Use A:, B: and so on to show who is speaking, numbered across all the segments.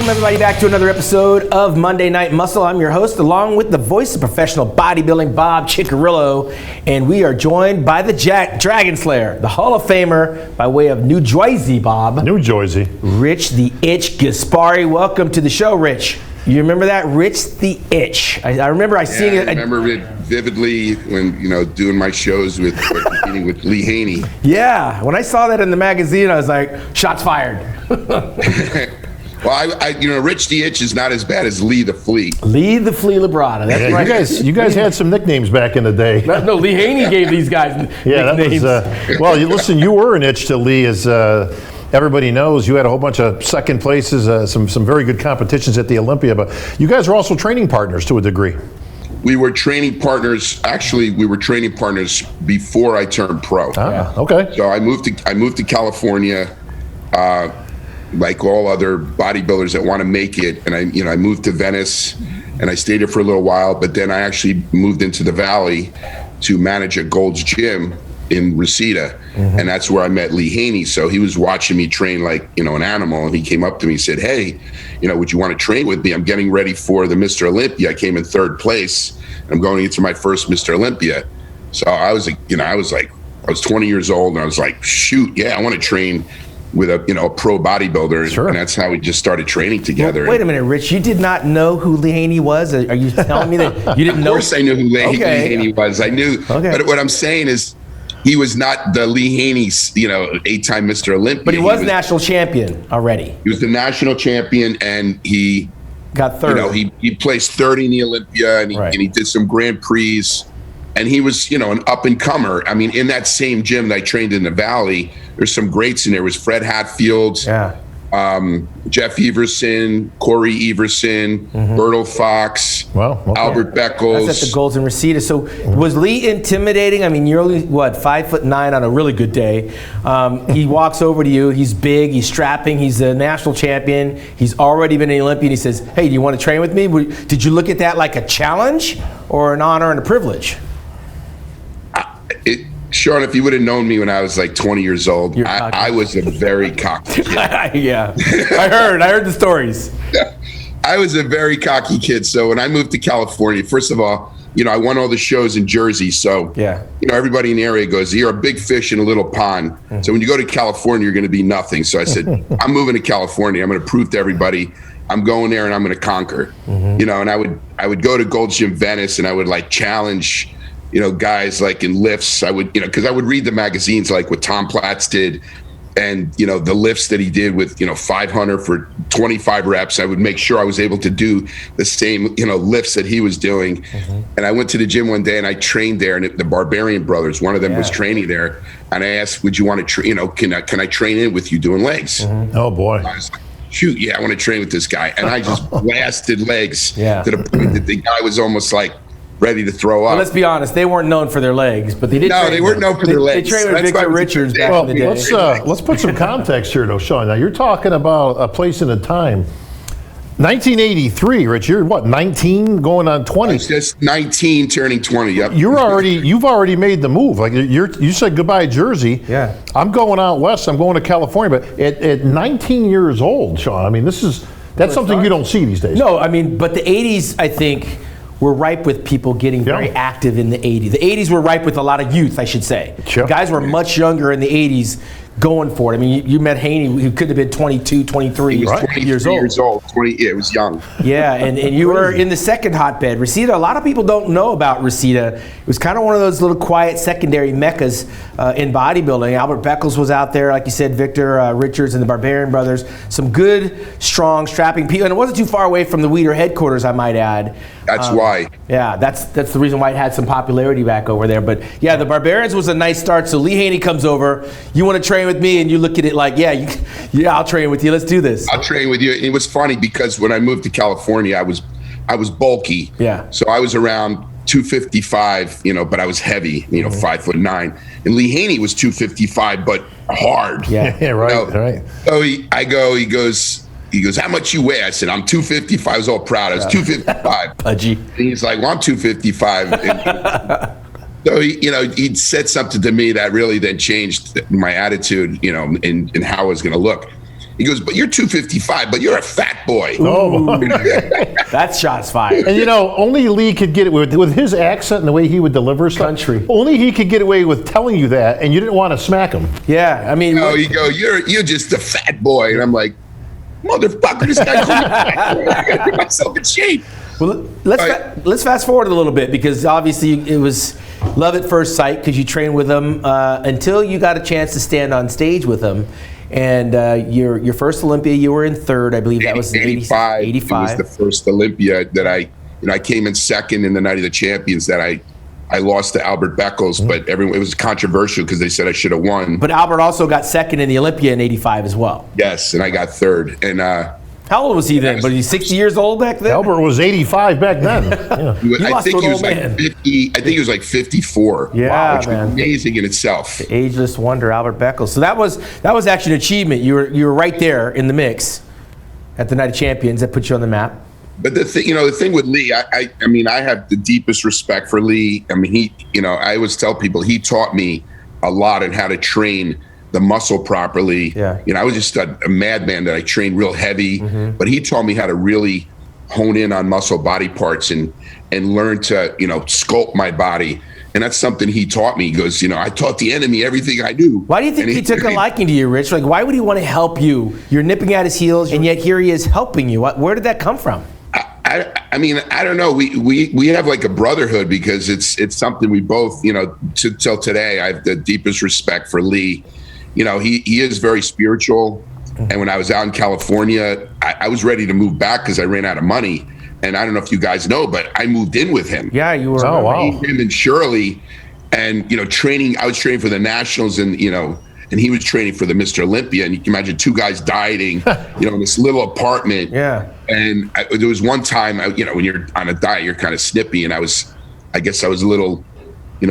A: Welcome everybody back to another episode of Monday Night Muscle. I'm your host, along with the voice of professional bodybuilding, Bob Ciccarillo, and we are joined by the Dragon Slayer, the Hall of Famer by way of New Jersey, Bob.
B: New Jersey.
A: Rich the Itch Gaspari. Welcome to the show, Rich. You remember that? Rich the Itch. I remember seeing it.
C: I remember it vividly when, doing my shows with competing with Lee Haney.
A: Yeah, when I saw that in the magazine, I was like, shots fired.
C: Well, Rich the Itch is not as bad as Lee the Flea.
A: Lee the Flea Labrada. That's right.
B: You guys had some nicknames back in the day.
A: No, Lee Haney gave these guys nicknames.
B: That was, listen, you were an itch to Lee, as everybody knows. You had a whole bunch of second places, some very good competitions at the Olympia, but you guys are also training partners to a degree.
C: We were training partners. Actually, we were training partners before I turned pro.
B: Okay.
C: So I moved to California, like all other bodybuilders that want to make it, and I moved to Venice, and I stayed here for a little while. But then I actually moved into the Valley to manage a Gold's Gym in Reseda, and that's where I met Lee Haney. So he was watching me train like an animal, and he came up to me and said, "Hey, would you want to train with me? I'm getting ready for the Mr. Olympia. I came in third place, and I'm going into my first Mr. Olympia." So I was like, I was 20 years old, and I was like, shoot, yeah, I want to train with a pro bodybuilder.
B: Sure.
C: And that's how we just started training together.
A: Well, wait a minute, Rich. You did not know who Lee Haney was? Are you telling me that you didn't know?
C: Of course I knew who Lee Haney was. I knew. Okay. But what I'm saying is, he was not the Lee Haney, 8-time Mr. Olympia.
A: But he was national champion already.
C: He was the national champion, and he
A: got third.
C: He placed third in the Olympia, and he did some Grand Prix. And he was, an up-and-comer. I mean, in that same gym that I trained in the Valley, there's some greats in there. It was Fred Hatfield, Jeff Everson, Corey Everson, Bertil Fox, Albert Beckles.
A: That's at the Golds in Reseda. So was Lee intimidating? I mean, you're only, 5'9" on a really good day. He walks over to you. He's big. He's strapping. He's a national champion. He's already been an Olympian. He says, "Hey, do you want to train with me?" Did you look at that like a challenge or an honor and a privilege?
C: Sean, if you would have known me when I was like 20 years old, I was a very cocky kid.
A: Yeah, I heard the stories.
C: I was a very cocky kid. So when I moved to California, first of all, I won all the shows in Jersey. So, everybody in the area goes, "You're a big fish in a little pond." So when you go to California, you're going to be nothing. So I said, I'm moving to California. I'm going to prove to everybody I'm going there and I'm going to conquer. And I would go to Gold's Gym Venice, and I would challenge guys like in lifts. I would, because I would read the magazines like what Tom Platz did, and the lifts that he did with 500 for 25 reps. I would make sure I was able to do the same lifts that he was doing. And I went to the gym one day and I trained there, and the Barbarian brothers, one of them was training there, and I asked, "Would you want to can I train in with you doing legs?"
B: Oh boy.
C: I was like, shoot, yeah, I want to train with this guy. And I just blasted legs to the point that the guy was almost like ready to throw up.
A: Well, let's be honest, they weren't known for their legs, but they did.
C: No, they weren't known for their legs.
A: They trained with Victor Richards back in the day.
B: Let's put some context here, though, Sean. Now, you're talking about a place and a time. 1983, Rich. You're what, 19, going on 20?
C: It's just 19, turning 20. Yep.
B: You've already made the move. Like you said goodbye, Jersey.
A: Yeah.
B: I'm going out west. I'm going to California. But at 19 years old, Sean. I mean, that's something you don't see these days.
A: No, I mean, but the 80s, I think, were ripe with people getting very active in the 80s. The 80s were ripe with a lot of youth, I should say.
B: Sure.
A: Guys were much younger in the 80s going for it. I mean, you met Haney, who could have been 22, 23 years old.
C: 20, it was young.
A: Yeah, and you were in the second hotbed, Reseda. A lot of people don't know about Reseda. It was kind of one of those little quiet secondary meccas in bodybuilding. Albert Beckles was out there, like you said, Victor Richards and the Barbarian brothers. Some good, strong, strapping people. And it wasn't too far away from the Weider headquarters, I might add.
C: That's why.
A: Yeah, that's the reason why it had some popularity back over there. But yeah, the Barbarians was a nice start. So Lee Haney comes over. You want to train with me, and you look at it like, yeah, I'll train with you. Let's do this.
C: I'll train with you. It was funny because when I moved to California, I was bulky.
A: Yeah.
C: So I was around 255, but I was heavy, 5'9". And Lee Haney was 255, but hard.
A: Yeah,
B: right.
C: So he goes, "How much you weigh?" I said, "I'm 255. I was all proud. I was 255.
A: Pudgy.
C: And he's like, "Well, I'm 255. And so he said something to me that really then changed my attitude, and how I was going to look. He goes, but you're 255, but you're a fat boy.
B: Oh,
A: that's shots fired.
B: And only Lee could get it with his accent and the way he would deliver stuff.
A: Country.
B: Only he could get away with telling you that, and you didn't want to smack him.
A: Yeah, I mean,
C: you go, you're just a fat boy, and I'm like, motherfucker, this guy called me fat boy. I gotta get myself in shape.
A: Well, let's fast forward a little bit, because obviously it was love at first sight because you trained with him until you got a chance to stand on stage with him. And your first Olympia, you were in third, I believe. That was
C: 85.
A: 85.
C: It was the first Olympia that I came in second in the Night of the Champions. That I lost to Albert Beckles, but it was controversial because they said I should have won.
A: But Albert also got second in the Olympia in 85 as well.
C: Yes, and I got third. And
A: how old was he then? Was he 60 years old back then?
B: Albert was 85 back then. Yeah.
C: I think he was like 50. I think he was like 54.
A: Yeah,
C: wow, which
A: man.
C: was amazing in itself.
A: The ageless wonder, Albert Beckles. So that was actually an achievement. You were right there in the mix at the Night of Champions. That put you on the map.
C: But the thing with Lee, I mean, I have the deepest respect for Lee. I mean, I always tell people he taught me a lot on how to train the muscle properly.
A: Yeah.
C: I was just a madman that I trained real heavy, but he taught me how to really hone in on muscle body parts and learn to, sculpt my body. And that's something he taught me. He goes, I taught the enemy everything I knew.
A: Why do you think he took a liking to you, Rich? Like, why would he want to help you? You're nipping at his heels, and yet here he is helping you. Where did that come from?
C: I mean, I don't know. We have like a brotherhood because it's something we both, till today, I have the deepest respect for Lee. He is very spiritual. And when I was out in California, I was ready to move back because I ran out of money. And I don't know if you guys know, but I moved in with him.
A: Yeah, you were.
B: Oh, wow.
C: Him and Shirley, and training. I was training for the Nationals, and and he was training for the Mr. Olympia. And you can imagine two guys dieting, in this little apartment.
A: Yeah.
C: And there was one time, when you're on a diet, you're kind of snippy, and I guess I was a little,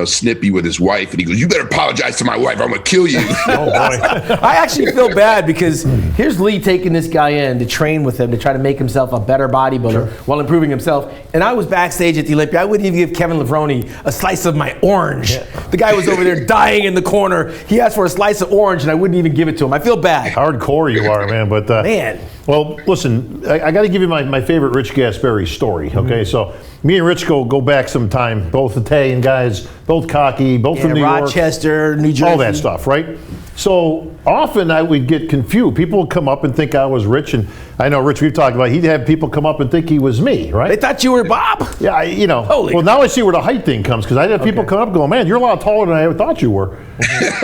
C: snippy with his wife, and he goes, "You better apologize to my wife. I'm gonna kill you."
B: Oh boy.
A: I actually feel bad because here's Lee taking this guy in to train with him to try to make himself a better bodybuilder while improving himself. And I was backstage at the Olympia. I wouldn't even give Kevin Levrone a slice of my orange. Yeah. The guy was over there dying in the corner. He asked for a slice of orange, and I wouldn't even give it to him. I feel bad.
B: Hardcore you are, man. But
A: man.
B: Well, listen, I got to give you my favorite Rich Gaspari story. Okay, so me and Rich go back some time. Both Italian guys, both cocky, both from New York,
A: Rochester, New Jersey,
B: all that stuff, right? So often I would get confused. People would come up and think I was Rich, and I know Rich. We've talked about. He'd have people come up and think he was me, right?
A: They thought you were Bob.
B: Yeah,
A: Holy
B: now I see where the height thing comes because I'd have people come up and go, "Man, you're a lot taller than I ever thought you were,"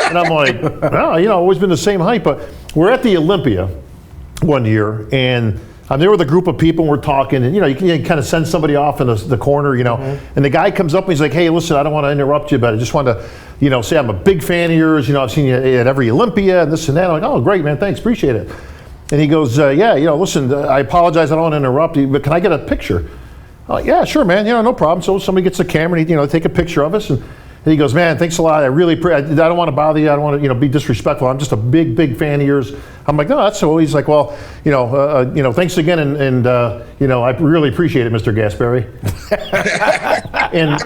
B: and I'm like, "Well, always been the same height." But we're at the Olympia one year, and I'm there with a group of people, and we're talking, and you can kind of send somebody off in the corner, and the guy comes up and he's like, "Hey, listen, I don't want to interrupt you, but I just want to, say I'm a big fan of yours. I've seen you at every Olympia and this and that." I'm like, "Oh, great, man, thanks, appreciate it." And he goes, "Yeah, listen, I apologize, I don't want to interrupt you, but can I get a picture?" I'm like, "Yeah, sure, man, no problem." So somebody gets the camera, and they take a picture of us, and he goes, "Man, thanks a lot. I really I don't want to bother you. I don't want to, be disrespectful. I'm just a big, big fan of yours." I'm like, "No, that's so." He's like, "Well, thanks again, and I really appreciate it, Mr. Gaspari." And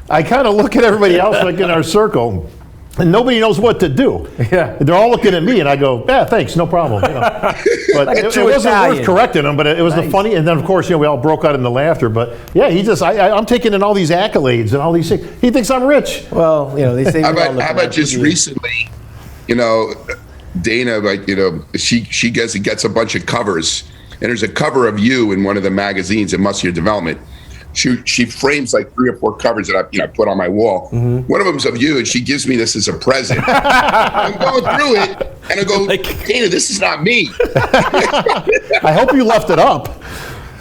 B: I kind of look at everybody else like in our circle, and nobody knows what to do.
A: Yeah.
B: They're all looking at me, and I go, "Yeah, thanks, no problem." But
A: Like
B: it wasn't
A: Italian.
B: worth correcting him. But it was the funny, and then of course, we all broke out into laughter. But yeah, I'm taking in all these accolades and all these things. He thinks I'm rich.
A: Well, they say.
C: How about just recently, Dana, like, she gets a bunch of covers, and there's a cover of you in one of the magazines in Muscular Development. She frames like 3 or 4 covers that I put on my wall. One of them's of you, and she gives me this as a present. I'm going through it, and I go, "Dana, this is not me."
B: I hope you left it up.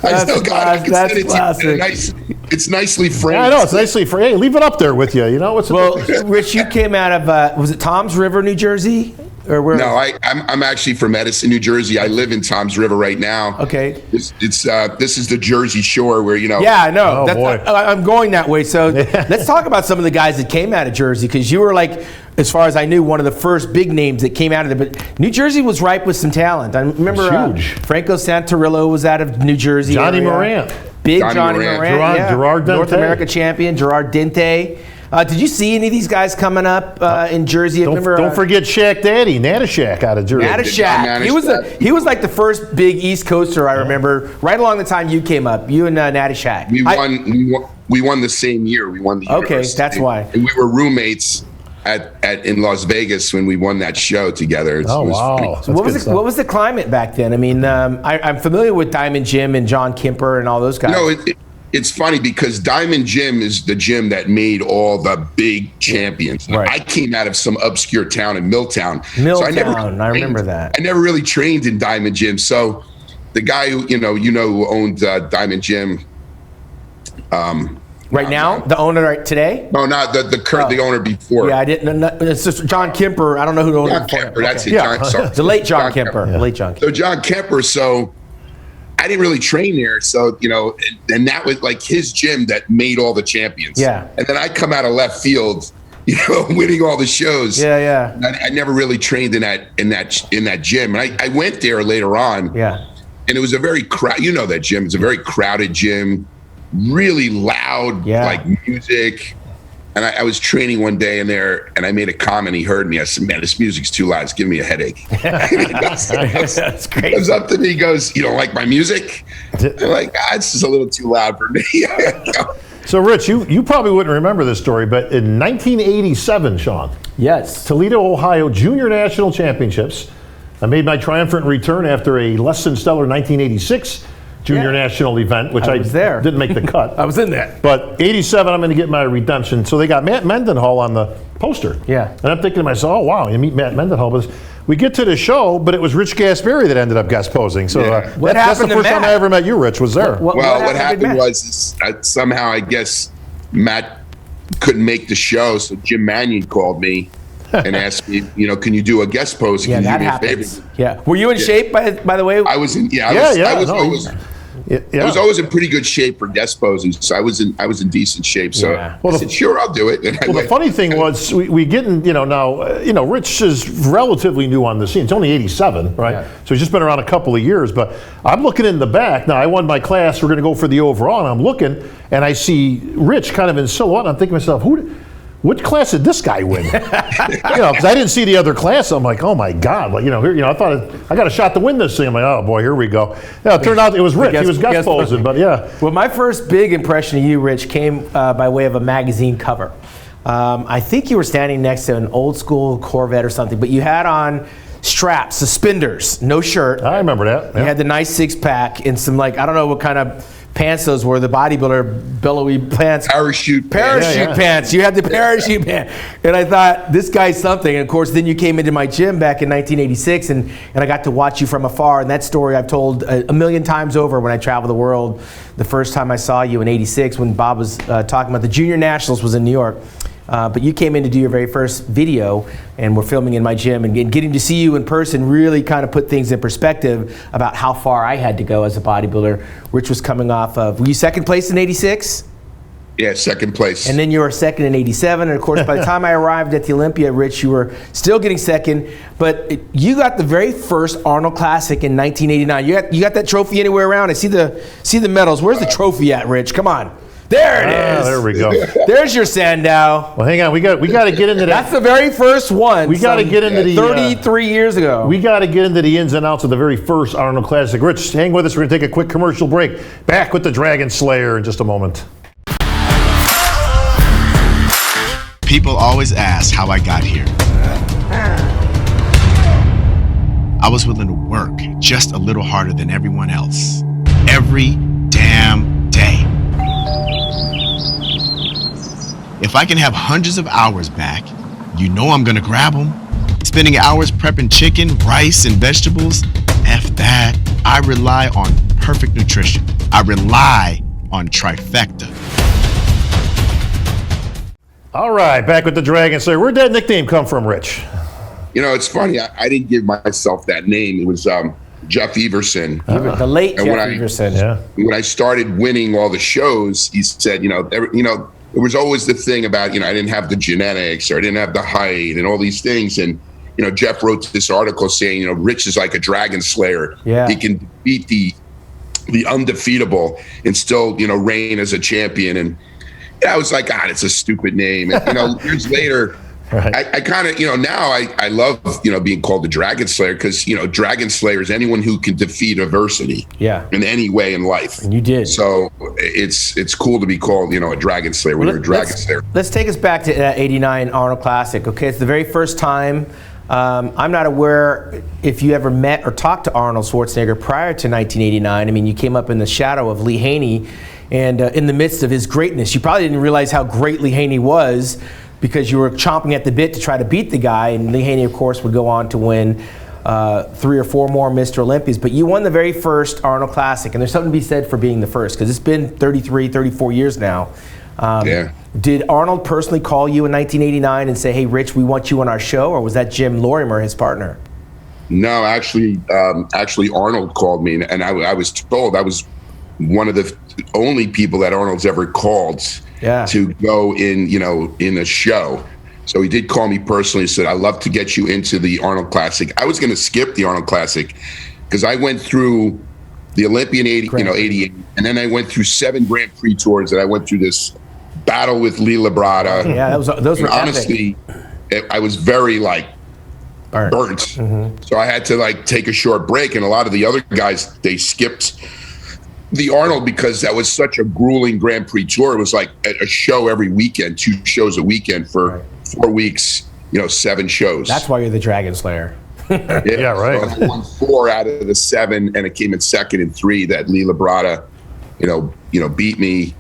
C: I still got it.
A: That's classic.
C: It's nicely framed.
B: Yeah, I know, it's nicely framed. Hey, leave it up there with you.
A: Well, Rich, you came out of was it Toms River, New Jersey? Or where?
C: No, I'm actually from Edison, New Jersey. I live in Toms River right now.
A: Okay.
C: This is the Jersey Shore where
A: Yeah, I know.
B: Oh, boy.
A: I'm going that way. So let's talk about some of the guys that came out of Jersey, because you were like, as far as I knew, one of the first big names that came out of there. But New Jersey was ripe with some talent. I remember
B: huge.
A: Franco Santarillo was out of New Jersey.
B: Johnny
A: area.
B: Morant.
A: Big Johnny Morant.
B: Gerard Dente.
A: North America champion, Gerard Dente. Did you see any of these guys coming up in Jersey?
B: Don't forget Shaq Daddy, Natashak out of Jersey.
A: Natashak. He was like the first big East Coaster I remember. Right along the time you came up, you and Natashak.
C: We won the same year. We won the
A: Okay, that's why.
C: And we were roommates in Las Vegas when we won that show together.
B: Wow.
A: So what was the climate back then? I mean, I'm familiar with Diamond Jim and John Kemper and all those guys.
C: It's funny because Diamond Gym is the gym that made all the big champions.
A: Right.
C: I came out of some obscure town in Milltown.
A: So I remember that.
C: I never really trained in Diamond Gym. So the guy who who owned Diamond Gym.
A: Right now, the owner today?
C: No, not the owner before.
A: Yeah, I didn't. It's just John Kemper. I don't know who the owner.
C: John Kemper. That's it.
A: Yeah.
C: Sorry.
A: The late John Kemper.
B: Yeah.
A: Late John Kemper.
C: So John Kemper. So I didn't really train there. So and that was like his gym that made all the champions.
A: Yeah.
C: And then I come out of left field, winning all the shows.
A: Yeah.
C: I never really trained in that gym, and I went there later on.
A: Yeah.
C: And it was a very that gym. It's a very crowded gym, really loud, like music. And I was training one day in there, and I made a comment. He heard me. I said, "Man, this music's too loud. It's giving me a headache."
A: That's great.
C: He comes up to me. He goes, "You don't like my music?" I'm like, "It's just a little too loud for me."
B: So, Rich, you probably wouldn't remember this story, but in 1987, Sean.
A: Yes.
B: Toledo, Ohio Junior National Championships. I made my triumphant return after a less than stellar 1986 Junior National event, which I
A: was there.
B: Didn't make the cut.
A: I was in that.
B: But 87, I'm going to get my redemption. So they got Matt Mendenhall on the poster.
A: Yeah.
B: And I'm thinking to myself, oh, wow, you meet Matt Mendenhall. But we get to the show, but it was Rich Gaspari that ended up guest posing. So that's the first time I ever met you, Rich, was there.
C: What happened was somehow, I guess, Matt couldn't make the show, so Jim Mannion called me and asked me, can you do a guest post?
A: Yeah, that happens. Yeah. Were you in shape, by the way?
C: I was in. I was always in pretty good shape for guest posing, so I was in decent shape. So I said, sure, I'll do it.
B: The funny thing was, we get in, now, Rich is relatively new on the scene. It's only 87, right? Yeah. So he's just been around a couple of years. But I'm looking in the back. Now, I won my class. We're going to go for the overall. And I'm looking, and I see Rich kind of in silhouette. And I'm thinking to myself, which class did this guy win? Because I didn't see the other class. I'm like, oh my God! Like, I thought I got a shot to win this thing. I'm like, oh boy, here we go. It turned out it was Rich. He was guest posing, but yeah.
A: Well, my first big impression of you, Rich, came by way of a magazine cover. I think you were standing next to an old school Corvette or something, but you had on straps, suspenders, no shirt.
B: I remember that.
A: You had the nice six pack and some I don't know what kind of pants those were, the bodybuilder billowy pants.
C: Parachute
A: pants. You had the parachute pants. And I thought, this guy's something. And of course, then you came into my gym back in 1986 and I got to watch you from afar. And that story I've told a million times over when I travel the world. The first time I saw you in 86 when Bob was talking about the Junior Nationals was in New York. But you came in to do your very first video, and we're filming in my gym, and getting to see you in person really kind of put things in perspective about how far I had to go as a bodybuilder. Rich was coming off of, were you second place in 86?
C: Yeah, second place.
A: And then you were second in 87, and of course by the time I arrived at the Olympia, Rich, you were still getting second, but you got the very first Arnold Classic in 1989. You got that trophy anywhere around? I see the medals. Where's the trophy at, Rich? Come on. There it is.
B: There we go.
A: There's your Sandow.
B: Well, hang on. We got to get into that.
A: That's the very first one.
B: We got to get into the
A: 33 years ago.
B: We got to get into the ins and outs of the very first Arnold Classic. Rich, hang with us. We're going to take a quick commercial break. Back with the Dragon Slayer in just a moment.
D: People always ask how I got here. I was willing to work just a little harder than everyone else. Every damn day. If I can have hundreds of hours back, I'm gonna grab them. Spending hours prepping chicken, rice, and vegetables, F that. I rely on perfect nutrition. I rely on trifecta.
B: All right, back with the Dragon Slayer. Where'd that nickname come from, Rich?
C: It's funny. I didn't give myself that name. It was Jeff Everson.
A: The late Jeff Everson.
B: Yeah.
C: When I started winning all the shows, he said, it was always the thing about, I didn't have the genetics or I didn't have the height and all these things. And, Jeff wrote this article saying, Rich is like a dragon slayer.
A: Yeah.
C: He can beat the undefeatable and still, reign as a champion. And, I was like, God, it's a stupid name. And, years later, right. I kind of, now I love, being called the Dragon Slayer because, Dragon Slayer is anyone who can defeat adversity in any way in life.
A: And you did.
C: So it's cool to be called, a Dragon Slayer when you're a Dragon Slayer.
A: Let's take us back to that 89 Arnold Classic. Okay, it's the very first time. I'm not aware if you ever met or talked to Arnold Schwarzenegger prior to 1989. I mean, you came up in the shadow of Lee Haney. And in the midst of his greatness, you probably didn't realize how great Lee Haney was because you were chomping at the bit to try to beat the guy. And Lee Haney, of course, would go on to win 3 or 4 more Mr. Olympias. But you won the very first Arnold Classic. And there's something to be said for being the first because it's been 33, 34 years now. Did Arnold personally call you in 1989 and say, hey, Rich, we want you on our show? Or was that Jim Lorimer, his partner?
C: No, actually Arnold called me. And I was told I was one of the only people that Arnold's ever called to go in a show. So he did call me personally and said, I'd love to get you into the Arnold Classic. I was going to skip the Arnold Classic because I went through the Olympia in 88, and then I went through 7 Grand Prix tours, and I went through this battle with Lee Labrada.
A: Yeah, those were
C: honestly, I was very burnt. Mm-hmm. So I had to take a short break, and a lot of the other guys, they skipped the Arnold because that was such a grueling Grand Prix tour. It was like a show every weekend, 2 shows a weekend for 4 weeks, 7 shows.
A: That's why you're the Dragon Slayer.
B: Yeah, right.
C: So I won 4 out of the 7, and it came in second in 3 that Lee Labrada, beat me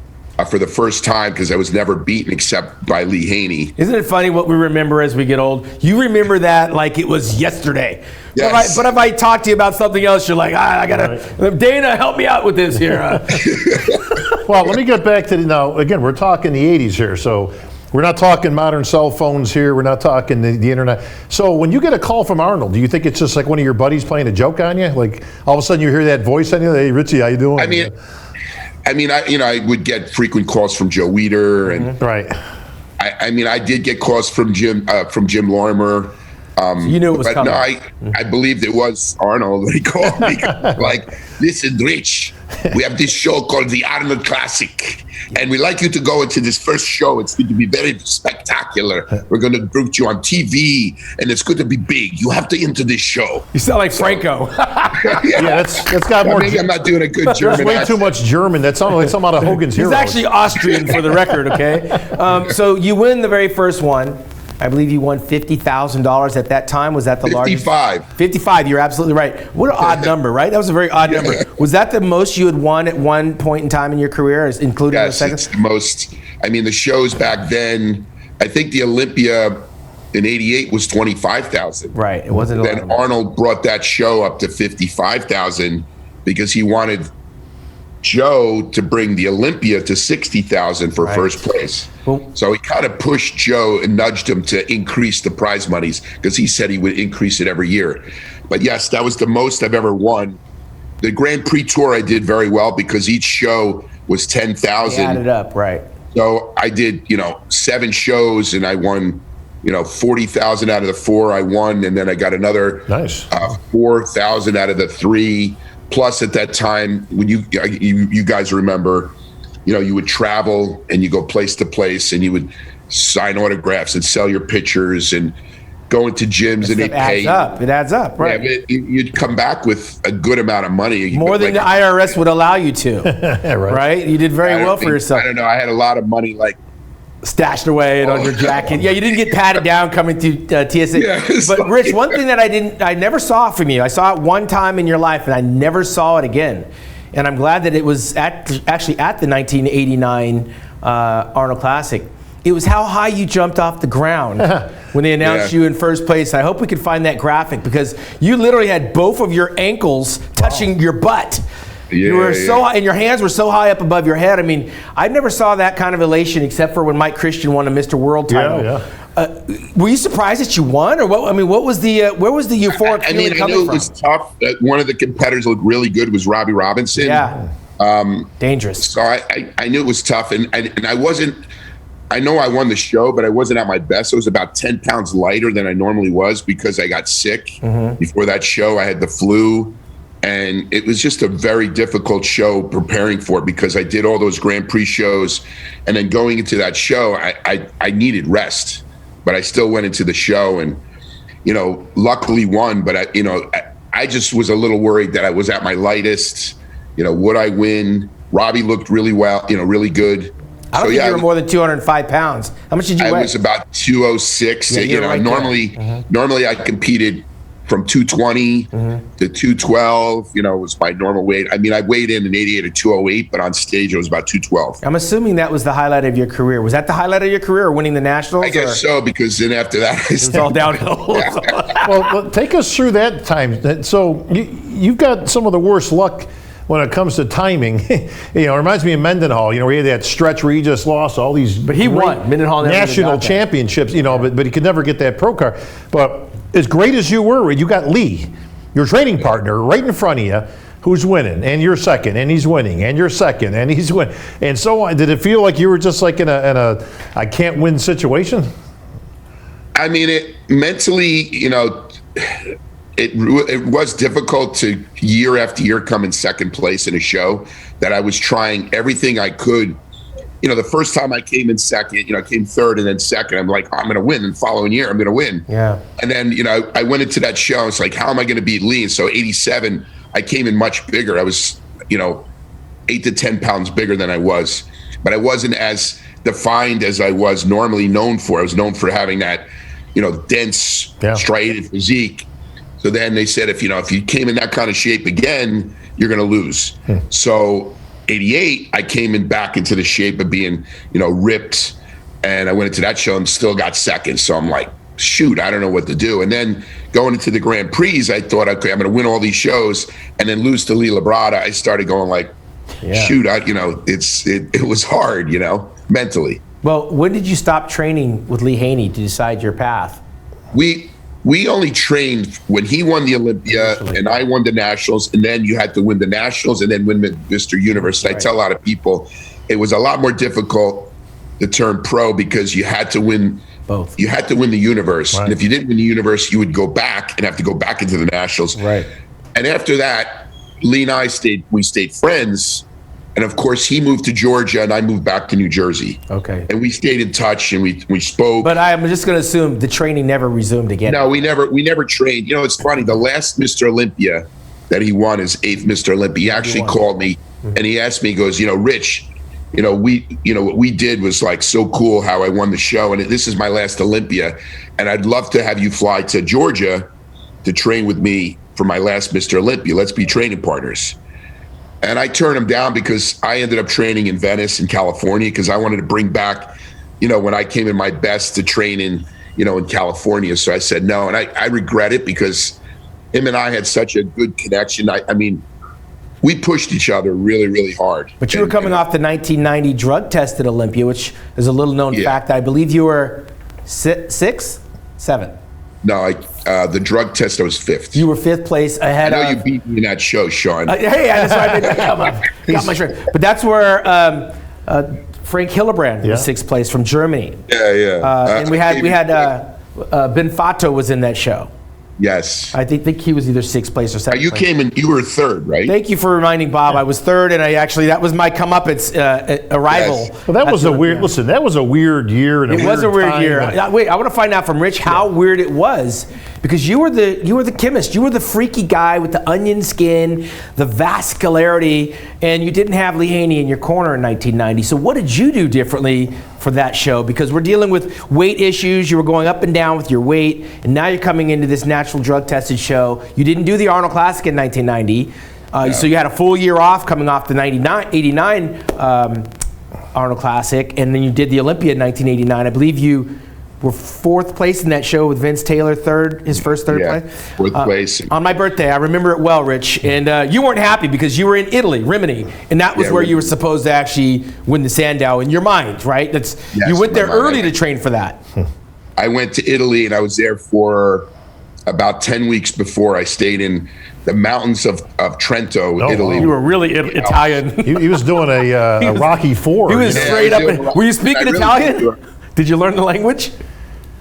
C: for the first time because I was never beaten except by Lee Haney.
A: Isn't it funny what we remember as we get old? You remember that like it was yesterday. Yes. But if I talk to you about something else, you're like, I gotta, Dana, help me out with this here.
B: Well, let me get back to now. Again, we're talking the 80s here, so we're not talking modern cell phones here. We're not talking the internet. So when you get a call from Arnold, do you think it's just like one of your buddies playing a joke on you? Like all of a sudden you hear that voice on you, hey, Richie, how you doing?
C: I would get frequent calls from Joe Weider, and I did get calls from Jim Lorimer.
A: So you knew it was
C: but
A: coming.
C: No, I believed it was Arnold when he called me. Listen, Rich, we have this show called the Arnold Classic, and we'd like you to go into this first show. It's going to be very spectacular. We're going to put you on TV, and it's going to be big. You have to enter this show.
A: You sound like Franco.
B: Yeah, that's got more.
C: Maybe I'm not doing a good German.
B: There's way too much German. That sounded like something out of Hogan's Heroes.
A: He's actually Austrian, for the record. Okay, so you win the very first one. I believe you won $50,000 at that time. Was that the
C: 55.
A: largest? 55. You're absolutely right. What an odd number, right? That was a very odd number. Was that the most you had won at one point in time in your career, including the second?
C: Yes, it's the most. The shows back then, I think the Olympia in 88 was 25,000.
A: Right. It wasn't.
C: Then Arnold brought that show up to 55,000 because he wanted Joe to bring the Olympia to 60,000 for first place. Well, so he kind of pushed Joe and nudged him to increase the prize monies because he said he would increase it every year. But yes, that was the most I've ever won. The Grand Prix tour I did very well because each show was 10,000.
A: Added up, right?
C: So I did, 7 shows and I won, 40,000 out of the 4 I won, and then I got another 4,000 out of the 3. Plus, at that time, when you guys remember, you would travel and you go place to place and you would sign autographs and sell your pictures and go into gyms and they'd pay.
A: It adds up, right?
C: Yeah, but you'd come back with a good amount of money.
A: More than the IRS would allow you to, right? You did very well for yourself.
C: I don't know. I had a lot of money,
A: stashed away on your jacket. Yeah, you didn't get patted down coming to TSA. Yeah, but Rich, one thing that I never saw from you, I saw it one time in your life and I never saw it again. And I'm glad that it was actually at the 1989 Arnold Classic. It was how high you jumped off the ground when they announced you in first place. I hope we can find that graphic because you literally had both of your ankles touching your butt. You were so high, and your hands were so high up above your head. I mean, I never saw that kind of elation except for when Mike Christian won a Mr. World title. Were you surprised that you won, or what? I mean, what was the where was the euphoric feeling coming from? I knew
C: it was tough. One of the competitors looked really good was Robbie Robinson.
A: Yeah, dangerous.
C: So I knew it was tough, and I wasn't. I know I won the show, but I wasn't at my best. I was about 10 pounds lighter than I normally was because I got sick before that show. I had the flu. And it was just a very difficult show preparing for it because I did all those Grand Prix shows. And then going into that show, I needed rest. But I still went into the show and, luckily won. But, I just was a little worried that I was at my lightest. Would I win? Robbie looked really well, really good.
A: I don't think you were more than 205 pounds. How much did you weigh?
C: I was about 206. Normally I competed from 220 to 212, was my normal weight. I mean, I weighed in 88 or 208, but on stage it was about 212.
A: I'm assuming that was the highlight of your career. Was that the highlight of your career, or winning the Nationals?
C: I guess so, because then after that,
A: it was all downhill.
B: Well, take us through that time. So you've got some of the worst luck when it comes to timing. It reminds me of Mendenhall, where he had that stretch where he just lost all these
A: but he won. Mendenhall never
B: national championships, but he could never get that pro card. But as great as you were, you got Lee, your training partner, right in front of you, who's winning, and you're second, and he's winning, and you're second, and he's winning, and so on. Did it feel like you were just like in a I can't win situation?
C: I mean, it mentally, it was difficult to year after year come in second place in a show that I was trying everything I could. The first time I came in second, I came third and then second. I'm like, I'm going to win. And the following year, I'm going to win.
A: Yeah.
C: And then, I went into that show. It's like, how am I going to beat Lee? And so 87, I came in much bigger. I was, 8 to 10 pounds bigger than I was. But I wasn't as defined as I was normally known for. I was known for having that, dense, striated physique. So then they said, if you came in that kind of shape again, you're going to lose. So 88, I came in back into the shape of being, ripped. And I went into that show and still got second. So I'm like, shoot, I don't know what to do. And then going into the Grand Prix, I thought, okay, I'm going to win all these shows and then lose to Lee Labrada. I started going like, shoot, it was hard, mentally.
A: Well, when did you stop training with Lee Haney to decide your path?
C: We only trained when he won the Olympia and I won the Nationals, and then you had to win the Nationals and then win Mr. Universe. Right. I tell a lot of people it was a lot more difficult to turn pro because you had to win both. You had to win the Universe. Right. And if you didn't win the Universe, you would go back and have to go back into the Nationals.
A: Right.
C: And after that, Lee and I stayed friends. And of course, he moved to Georgia and I moved back to New Jersey. Okay. And we stayed in touch and we spoke.
A: But I'm just going to assume the training never resumed again.
C: No, we never trained. It's funny. The last Mr. Olympia that he won, his 8th Mr. Olympia, he actually called me and he asked me, he goes, Rich, what we did was like so cool how I won the show. And this is my last Olympia. And I'd love to have you fly to Georgia to train with me for my last Mr. Olympia. Let's be training partners. And I turned him down because I ended up training in Venice in California because I wanted to bring back, when I came in my best to train in California. So I said no. And I regret it because him and I had such a good connection. I mean, we pushed each other really, really hard.
A: But you were coming off the 1990 drug test at Olympia, which is a little known fact that I believe you were 6th, 7th.
C: No, the drug test, I was 5th.
A: You were 5th place ahead of...
C: I know you beat me in that show, Sean.
A: Hey, that's why I made that come up. Got my shirt. But that's where Frank Hillebrand was 6th place from Germany.
C: Yeah.
A: And we had Ben Fato was in that show.
C: Yes.
A: I think he was either 6th place or 7th
C: You
A: place.
C: came in, you were 3rd, right?
A: Thank you for reminding Bob. I was 3rd, and that was my comeuppance arrival.
B: Yes. Well, that was a weird, listen, that was a weird year. And
A: it was a weird year. Wait, I want to find out from Rich how weird it was, because you were the chemist. You were the freaky guy with the onion skin, the vascularity, and you didn't have Lee Haney in your corner in 1990. So what did you do differently for that show? Because we're dealing with weight issues. You were going up and down with your weight, and now you're coming into this natural drug-tested show. You didn't do the Arnold Classic in 1990, so you had a full year off coming off the 89 Arnold Classic, and then you did the Olympia in 1989. I believe you were 4th place in that show with Vince Taylor, his first third place.
C: 4th place.
A: On my birthday, I remember it well, Rich. And you weren't happy because you were in Italy, Rimini, and that was where you were supposed to actually win the Sandow in your mind, right? You went there early to train for that.
C: I went to Italy, and I was there for about 10 weeks before. I stayed in the mountains of Trento, Italy.
A: You were really Italian.
B: He was doing a Rocky IV.
A: He was straight up. Were you speaking Italian? Did you learn the language?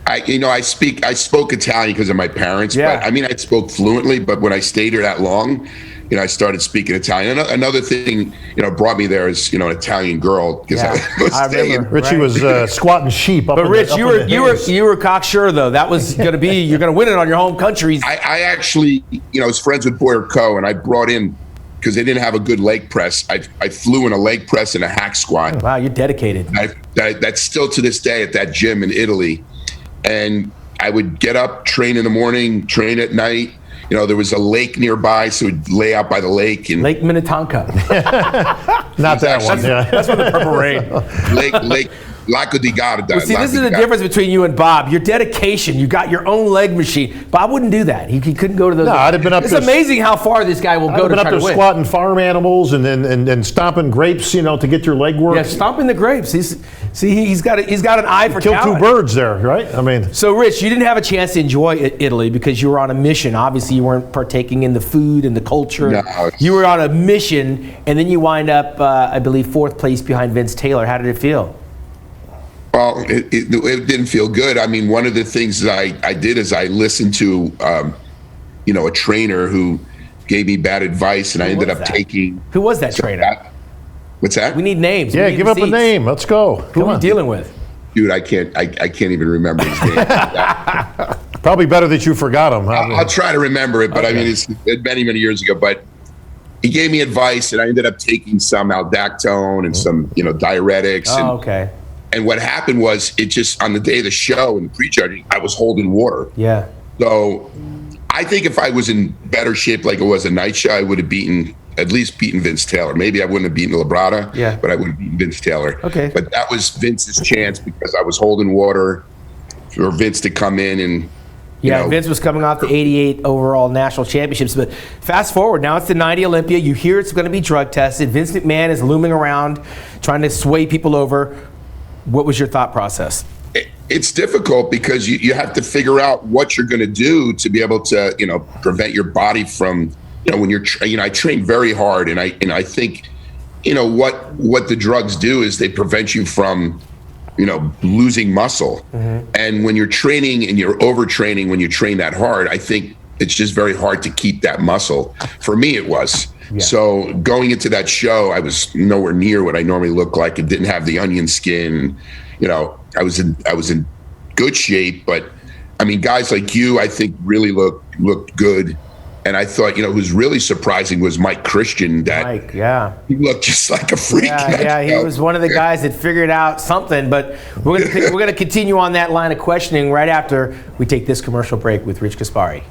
C: I spoke Italian because of my parents, but I spoke fluently. But when I stayed here that long, I started speaking Italian. Another thing, brought me there is, an Italian girl.
A: I remember.
B: Richie was squatting sheep up.
A: But Rich, you were cocksure though. That was going to be, you're going to win it on your home country.
C: I actually, was friends with Boyer Coe, and I brought in, because they didn't have a good leg press. I flew in a leg press and a hack squat.
A: Wow, you're dedicated.
C: That's still to this day at that gym in Italy. And I would get up, train in the morning, train at night. There was a lake nearby, so we'd lay out by the lake. And
A: Lake Minnetonka.
B: Not that one. Yeah.
A: That's from the Purple Rain.
C: Lake Lago di Garda.
A: Well, see, this is the difference between you and Bob. Your dedication. You got your own leg machine. Bob wouldn't do that. He couldn't go to those.
B: No, I'd have been up.
A: It's amazing how far this guy will go to try to win.
B: I'd have been up there squatting farm animals and stomping grapes, to get your leg work.
A: Yeah, stomping the grapes. He's got an eye for
B: talent.
A: Killed
B: 2 birds there, right?
A: So, Rich, you didn't have a chance to enjoy Italy because you were on a mission. Obviously, you weren't partaking in the food and the culture.
C: No.
A: You were on a mission, and then you wind up, I believe, 4th place behind Vince Taylor. How did it feel?
C: Well, it didn't feel good. I mean, one of the things that I did is I listened to, a trainer who gave me bad advice, and I ended up taking.
A: Who was that trainer?
C: What's that?
A: We need names.
B: Yeah, give up a name. Let's go.
A: Who are we dealing with?
C: Dude, I can't even remember his name.
B: Probably better that you forgot him.
C: I'll try to remember it, but okay. I mean, it's many, many years ago. But he gave me advice, and I ended up taking some aldactone and some, diuretics.
A: Okay.
C: And what happened was, it just, on the day of the show and the pre-judging, I was holding water.
A: Yeah.
C: So I think if I was in better shape like it was a night show, I would have at least beaten Vince Taylor. Maybe I wouldn't have beaten Labrada, but I would have beaten Vince Taylor.
A: Okay.
C: But that was Vince's chance because I was holding water for Vince to come in and,
A: Vince was coming off the 88 overall national championships. But fast forward, now it's the 90 Olympia. You hear it's going to be drug tested. Vince McMahon is looming around, trying to sway people over. What was your thought process?
C: It's difficult because you have to figure out what you're going to do to be able to, prevent your body from, when you're, I train very hard, and I think, what the drugs do is they prevent you from, losing muscle. Mm-hmm. And when you're training and you're overtraining, when you train that hard, I think it's just very hard to keep that muscle. For me, it was. Yeah. So going into that show, I was nowhere near what I normally look like. It didn't have the onion skin. I was in good shape, but I mean, guys like you, I think really looked good. And I thought, who's really surprising was Mike Christian.
A: Mike, yeah.
C: He looked just like a freak.
A: Yeah, he was one of the guys that figured out something. But we're gonna continue on that line of questioning right after we take this commercial break with Rich Gaspari.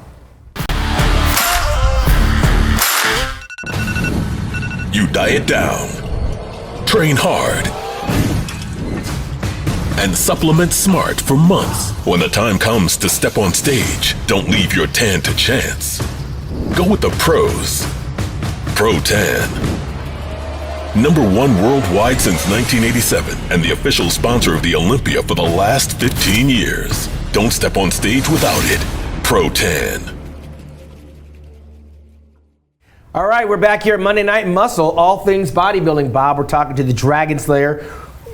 E: You diet down, train hard, and supplement smart for months. When the time comes to step on stage, don't leave your tan to chance. Go with the pros. Pro Tan. #1 worldwide since 1987 and the official sponsor of the Olympia for the last 15 years. Don't step on stage without it. Pro Tan.
A: All right, we're back here at Monday Night Muscle, all things bodybuilding. Bob, we're talking to the Dragon Slayer.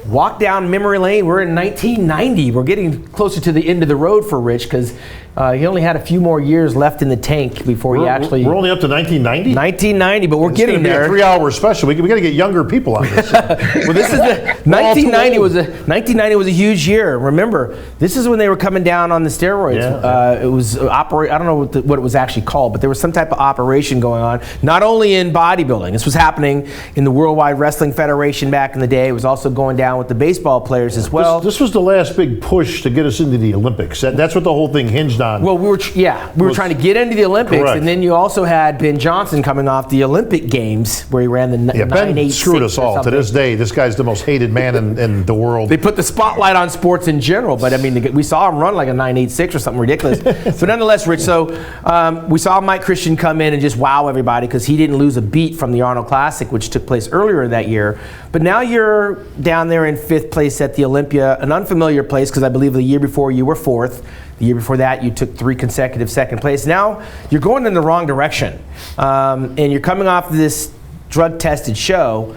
A: Walk down memory lane. We're in 1990. We're getting closer to the end of the road for Rich because he only had a few more years left in the tank before he actually.
B: We're only up to 1990.
A: 1990, but we're getting there.
B: It's going to be a 3-hour special. We got to get younger people on this.
A: Well, this is the 1990 was a huge year. Remember, this is when they were coming down on the steroids. Yeah. It was I don't know what it was actually called, but there was some type of operation going on. Not only in bodybuilding, this was happening in the Worldwide Wrestling Federation back in the day. It was also going down with the baseball players as well.
B: This was the last big push to get us into the Olympics. That's what the whole thing hinged on.
A: Well, we were trying to get into the Olympics, correct. And then you also had Ben Johnson coming off the Olympic Games where he ran the 986.
B: Ben screwed us all. To this day, this guy's the most hated man in the world.
A: They put the spotlight on sports in general, but I mean, we saw him run like a 986 or something ridiculous. But nonetheless, Rich, so we saw Mike Christian come in and just wow everybody because he didn't lose a beat from the Arnold Classic, which took place earlier that year. But now you're down there in 5th place at the Olympia, an unfamiliar place because I believe the year before you were 4th. The year before that, you took 3 consecutive 2nd place. Now you're going in the wrong direction, and you're coming off this drug-tested show.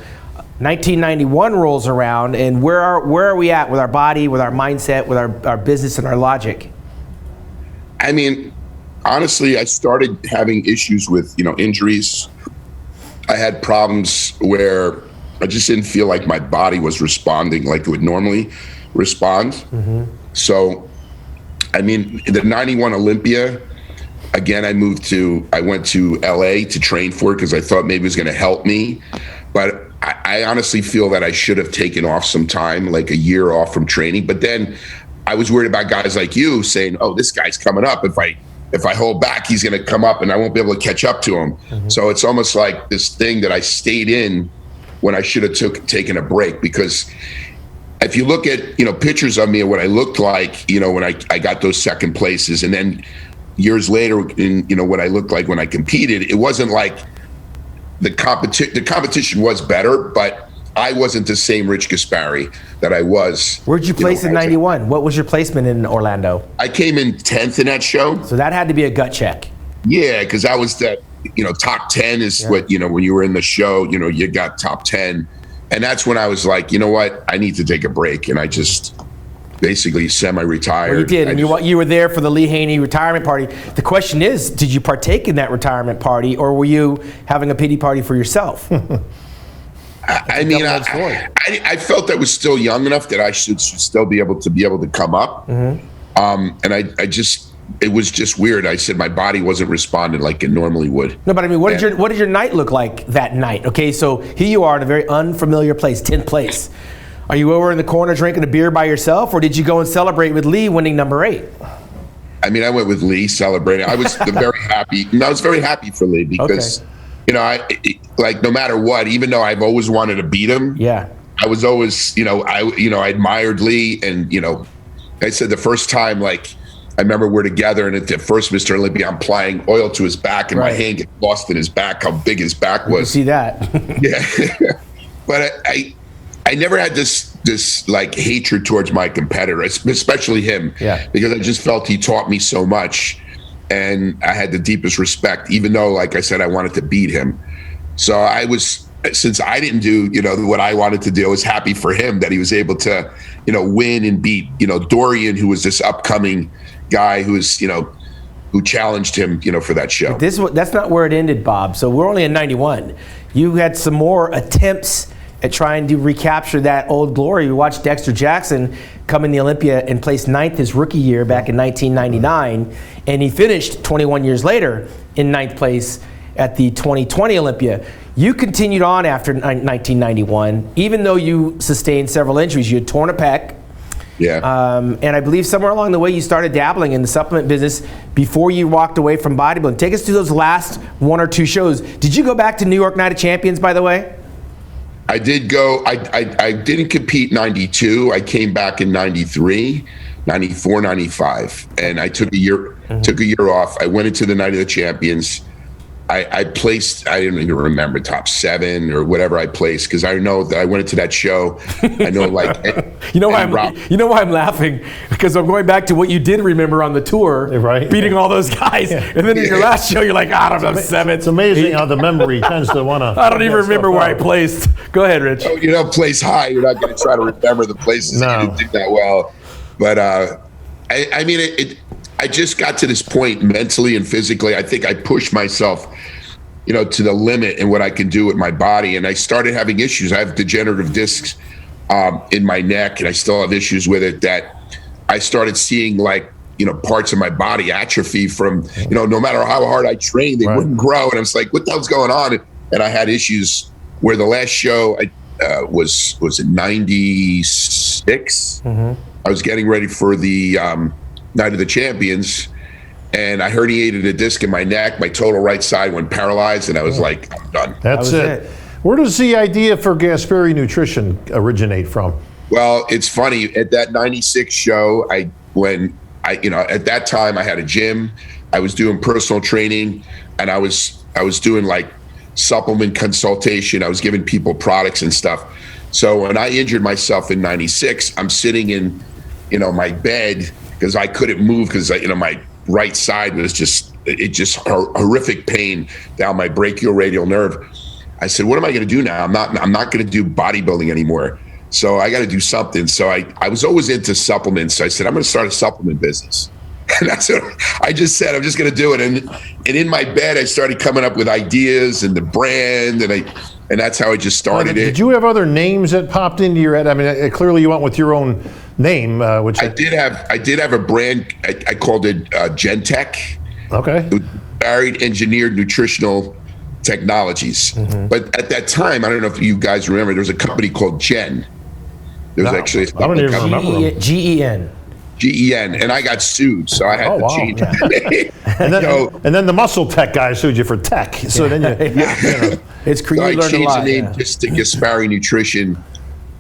A: 1991 rolls around, and where are we at with our body, with our mindset, with our business and our logic?
C: I mean, honestly, I started having issues with injuries. I had problems where I just didn't feel like my body was responding like it would normally respond. So, I mean, the 91 Olympia, again, I went to LA to train for it because I thought maybe it was going to help me. But I honestly feel that I should have taken off some time, like a year off from training. But then I was worried about guys like you saying, oh, this guy's coming up. If I hold back, he's going to come up and I won't be able to catch up to him. So it's almost like this thing that I stayed in when I should have taken a break. Because if you look at, pictures of me and what I looked like, when I got those second places, and then years later, in what I looked like when I competed, it wasn't like the competition was better, but I wasn't the same Rich Gaspari that I was.
A: Where'd you place in 91? What was your placement in Orlando?
C: I came in 10th in that show.
A: So that had to be a gut check.
C: Yeah, because I was that, top 10 is what, when you were in the show, you got top 10. And that's when I was like, you know what? I need to take a break. And I just basically semi-retired.
A: Well, you did, and you were there for the Lee Haney retirement party. The question is, did you partake in that retirement party, or were you having a pity party for yourself?
C: I felt I was still young enough that I should still be able to come up. And it was just weird. I said my body wasn't responding like it normally would.
A: No, but I mean, what did your night look like that night? Okay, so here you are in a very unfamiliar place, 10th place. Are you over in the corner drinking a beer by yourself, or did you go and celebrate with Lee winning number 8?
C: I mean, I went with Lee celebrating. I was very happy. I was very happy for Lee because, I no matter what, even though I've always wanted to beat him, I was always, I admired Lee, and I said the first time, I remember we're together, and at the first Mr. Olympia, I'm applying oil to his back, and my hand gets lost in his back. How big his back was.
A: You see that?
C: Yeah, but I never had this hatred towards my competitor, especially him, because I just felt he taught me so much, and I had the deepest respect, even though, like I said, I wanted to beat him. So since I didn't do, what I wanted to do, I was happy for him that he was able to, win and beat, Dorian, who was this upcoming guy who challenged him, for that show.
A: That's not where it ended, Bob. So we're only in 91. You had some more attempts at trying to recapture that old glory. You watched Dexter Jackson come in the Olympia and place 9th his rookie year back in 1999, and he finished 21 years later in 9th place at the 2020 Olympia. You continued on after 1991, even though you sustained several injuries. You had torn a pec. And I believe somewhere along the way you started dabbling in the supplement business before you walked away from bodybuilding. Take us through those last 1 or 2 shows. Did you go back to New York Night of Champions, by the way?
C: I did go. I didn't compete 92. I came back in 93, 94, 95, and I took a year off. I went into the Night of the Champions. I placed, I didn't even remember, top 7 or whatever I placed, because I know that I went into that show. I know,
A: you know why I'm laughing, because I'm going back to what you did remember on the tour, beating all those guys, and then in your last show you're like, I don't know, 7.
B: It's amazing how the memory tends to want to.
A: I don't even remember where I placed. Go ahead, Rich.
C: Oh, you don't place high. You're not going to try to remember the places that you didn't do that well. But I mean, I just got to this point mentally and physically. I think I pushed myself, to the limit in what I can do with my body. And I started having issues. I have degenerative discs in my neck, and I still have issues with it, that I started seeing parts of my body atrophy from, no matter how hard I trained, they wouldn't grow. And I was like, what the hell's going on? And I had issues where the last show was in 96. I was getting ready for the Night of the Champions, and I herniated a disc in my neck. My total right side went paralyzed, and I was like, I'm done.
B: That's it. Where does the idea for Gaspari Nutrition originate from?
C: Well, it's funny. At that 96 show, at that time I had a gym. I was doing personal training, and I was doing supplement consultation. I was giving people products and stuff. So when I injured myself in 96, I'm sitting in, my bed, because I couldn't move, because my right side was just horrific pain down my brachioradial nerve. I said, what am I going to do now? I'm not going to do bodybuilding anymore. So I got to do something. So I was always into supplements. So I said, I'm going to start a supplement business. And that's what I just said. I'm just going to do it. And in my bed, I started coming up with ideas and the brand, and that's how I just started it.
B: Did you have other names that popped into your head? I mean, clearly you went with your own name, which
C: I did have a brand. I called it Gentech.
B: Okay.
C: Varied Engineered Nutritional Technologies. But at that time, I don't know if you guys remember, there was a company called Gen. There was actually
B: I don't even remember them.
A: GEN.
C: GEN, and I got sued, so I had to change it.
B: And then the Muscle Tech guy sued you for tech. So then
A: It's
C: so I
A: learned a
C: changed
A: lot,
C: the name just to Gaspari Nutrition,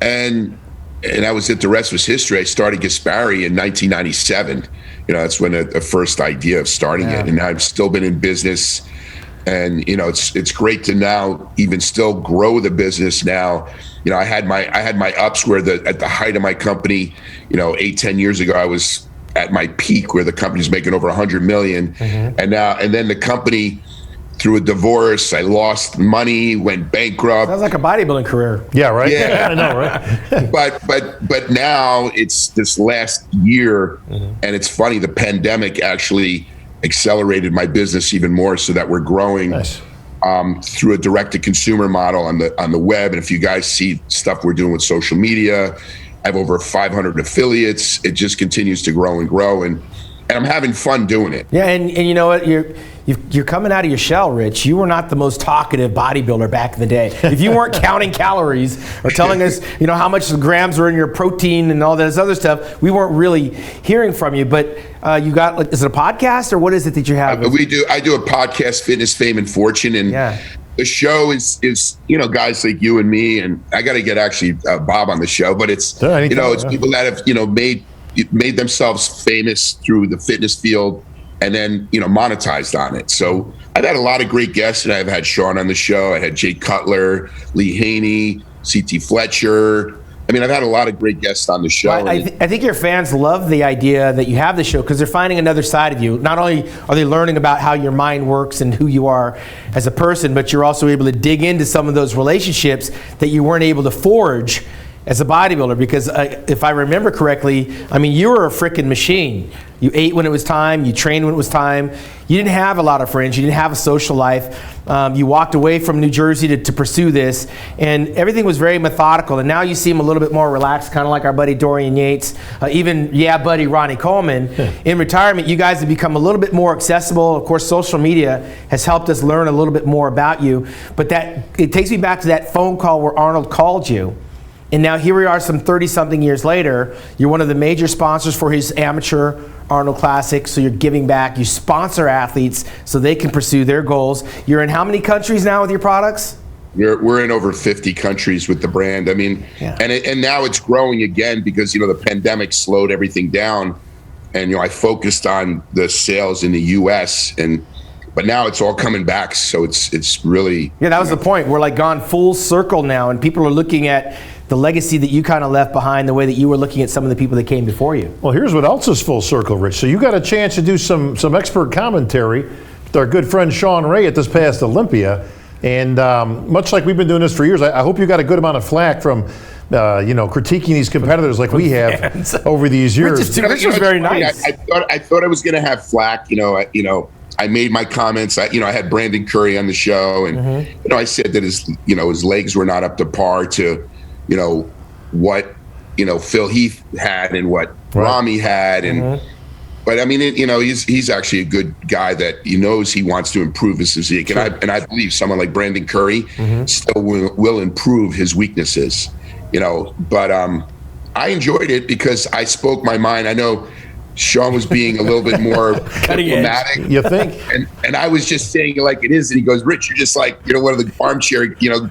C: and that was it. The rest was history. I started Gaspari in 1997. That's when the first idea of starting it, and I've still been in business. And it's great to now even still grow the business now. I had my ups where at the height of my company, 8-10 years ago, I was at my peak where the company's making over 100 million, and then the company, through a divorce, I lost money, went bankrupt.
A: Sounds like a bodybuilding career.
B: Yeah, right.
C: Yeah,
B: I know, right?
C: but now it's this last year, and it's funny. The pandemic actually accelerated my business even more, so that we're growing through a direct-to-consumer model on the web. And if you guys see stuff we're doing with social media, I have over 500 affiliates. It just continues to grow and grow, and I'm having fun doing it.
A: Yeah, and you know what? You're coming out of your shell, Rich. You were not the most talkative bodybuilder back in the day. If you weren't counting calories or telling us, how much grams were in your protein and all this other stuff, we weren't really hearing from you. But you got, is it a podcast or what is it that you have?
C: I do a podcast, Fitness, Fame, and Fortune, and the show is guys like you and me, and I got to get actually Bob on the show. But it's people that have made themselves famous through the fitness field, and then monetized on it. So I've had a lot of great guests, and I've had Sean on the show. I had Jay Cutler, Lee Haney, CT Fletcher. I mean, I've had a lot of great guests on the show.
A: I think your fans love the idea that you have the show because they're finding another side of you. Not only are they learning about how your mind works and who you are as a person, but you're also able to dig into some of those relationships that you weren't able to forge as a bodybuilder, because if I remember correctly, I mean, you were a freaking machine. You ate when it was time, you trained when it was time. You didn't have a lot of friends, you didn't have a social life. You walked away from New Jersey to pursue this, and everything was very methodical. And now you seem a little bit more relaxed, kind of like our buddy Dorian Yates, even buddy Ronnie Coleman. In retirement, you guys have become a little bit more accessible. Of course, social media has helped us learn a little bit more about you. But it takes me back to that phone call where Arnold called you. And now here we are some 30-something years later. You're one of the major sponsors for his amateur Arnold Classic, so you're giving back. You sponsor athletes so they can pursue their goals. You're in how many countries now with your products?
C: We're in over 50 countries with the brand. I mean, and now it's growing again because, the pandemic slowed everything down. And, I focused on the sales in the U.S., but now it's all coming back, so it's really...
A: Yeah, that was the point. We're like gone full circle now, and people are looking at the legacy that you kind of left behind, the way that you were looking at some of the people that came before you.
B: Well, here's what else is full circle, Rich. So you got a chance to do some expert commentary with our good friend Sean Ray at this past Olympia, and much like we've been doing this for years, I hope you got a good amount of flack from critiquing these competitors like we have over these years.
A: Rich was very nice.
C: I thought I was going to have flack. I made my comments. I had Brandon Curry on the show, and I said that his legs were not up to par to what Phil Heath had and what Rami had, and but I mean he's actually a good guy that he knows he wants to improve his physique, and I believe someone like Brandon Curry still will improve his weaknesses, but I enjoyed it because I spoke my mind. I know Sean was being a little bit more diplomatic.
B: You think?
C: And I was just saying it like it is. And he goes, Rich, you're just like, one of the armchair, guys who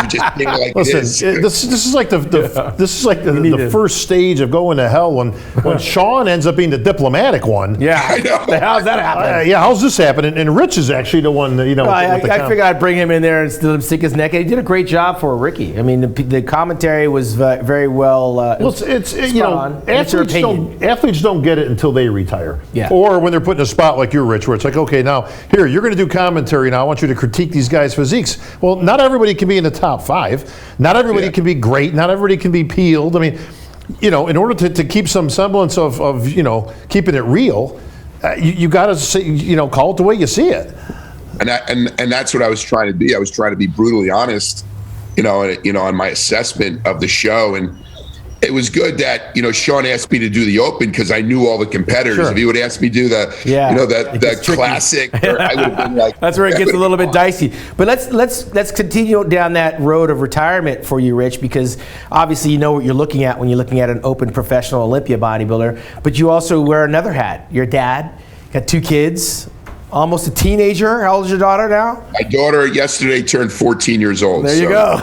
C: just saying it like it is.
B: This is like the first stage of going to hell when Sean ends up being the diplomatic one.
A: Yeah, I know. How's that happen?
B: How's this happen? And Rich is actually the one that,
A: I figured I'd bring him in there and let him stick his neck. And he did a great job for Ricky. I mean, the commentary was very well.
B: Athletes don't get it until they retire,
A: yeah,
B: or when they're put in a spot like you, Rich, where it's like, okay, now here you're going to do commentary. Now I want you to critique these guys' physiques. Well, not everybody can be in the top 5. Not everybody can be great. Not everybody can be peeled. I mean, in order to keep some semblance of keeping it real, you got to call it the way you see it.
C: And that's what I was trying to be. I was trying to be brutally honest, on my assessment of the show. And it was good that, Sean asked me to do the open because I knew all the competitors.
A: Sure.
C: If he would ask me to do the classic, I would have been like,
A: that's where it gets a little bit dicey. But let's continue down that road of retirement for you, Rich, because obviously you know what you're looking at when you're looking at an open professional Olympia bodybuilder. But you also wear another hat. You're a dad, got 2 kids. Almost a teenager. How old is your daughter now?
C: My daughter yesterday turned 14 years old.
A: There you go.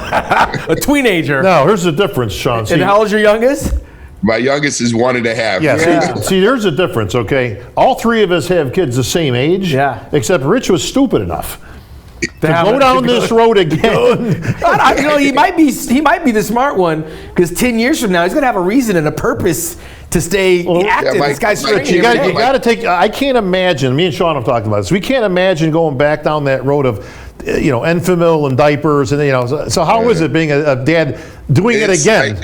A: A teenager.
B: Now, here's the difference, Sean.
A: And how old is your youngest?
C: My youngest is 1.5.
B: Yeah. See, there's a difference, okay? All 3 of us have kids the same age.
A: Yeah.
B: Except Rich was stupid enough to go down this road again.
A: He might be the smart one because 10 years from now he's going to have a reason and a purpose to stay active. This guy's training.
B: You got to take. I can't imagine. Me and Sean have talked about this. We can't imagine going back down that road of, Enfamil and diapers and So how is it being a dad doing it again?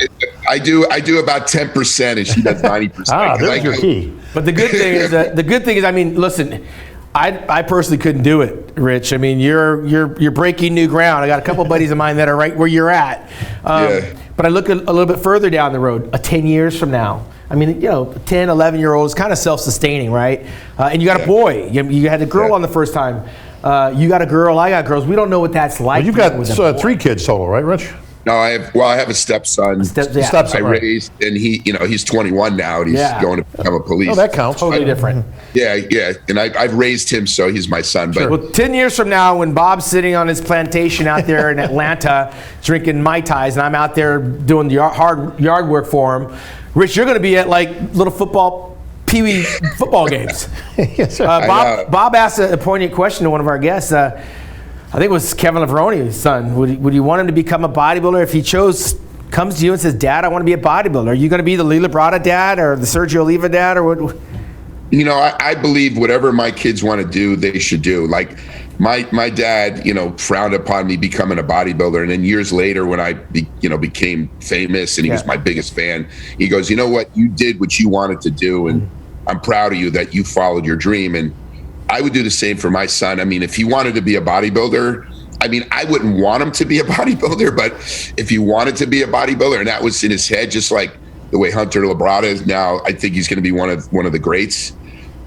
C: I do about 10%, and she does 90%.
B: There's your key.
A: But the good thing is, I mean, listen. I personally couldn't do it, Rich. I mean, you're breaking new ground. I got a couple buddies of mine that are right where you're at. But I look a little bit further down the road, 10 years from now. I mean, 10, 11-year-old is kind of self-sustaining, right? And you got a boy. You had a girl on the first time. You got a girl. I got girls. We don't know what that's like.
B: Well, you've got 3 kids total, right, Rich?
C: No, I have a stepson.
B: Stepson,
C: I raised, and he's 21 now, and he's going to become a police.
B: Oh, that counts.
A: Totally different.
C: Yeah, and I've raised him, so he's my son. But
A: well, 10 years from now, when Bob's sitting on his plantation out there in Atlanta drinking Mai Tais, and I'm out there doing the hard yard work for him, Rich, you're going to be at little Pee-wee football games.
B: Yes, sir.
A: Bob asked a poignant question to one of our guests. I think it was Kevin Lavroni's son. Would you want him to become a bodybuilder if he comes to you and says, Dad, I want to be a bodybuilder? Are you going to be the Lee Labrada dad or the Sergio Oliva dad or what?
C: I believe whatever my kids want to do, they should do. Like my dad, frowned upon me becoming a bodybuilder. And then years later when I, became famous and he was my biggest fan, he goes, you know what? You did what you wanted to do. And I'm proud of you that you followed your dream. And I would do the same for my son. I mean, if he wanted to be a bodybuilder, I wouldn't want him to be a bodybuilder, but if he wanted to be a bodybuilder and that was in his head, just like the way Hunter Labrada is now, I think he's going to be one of the greats.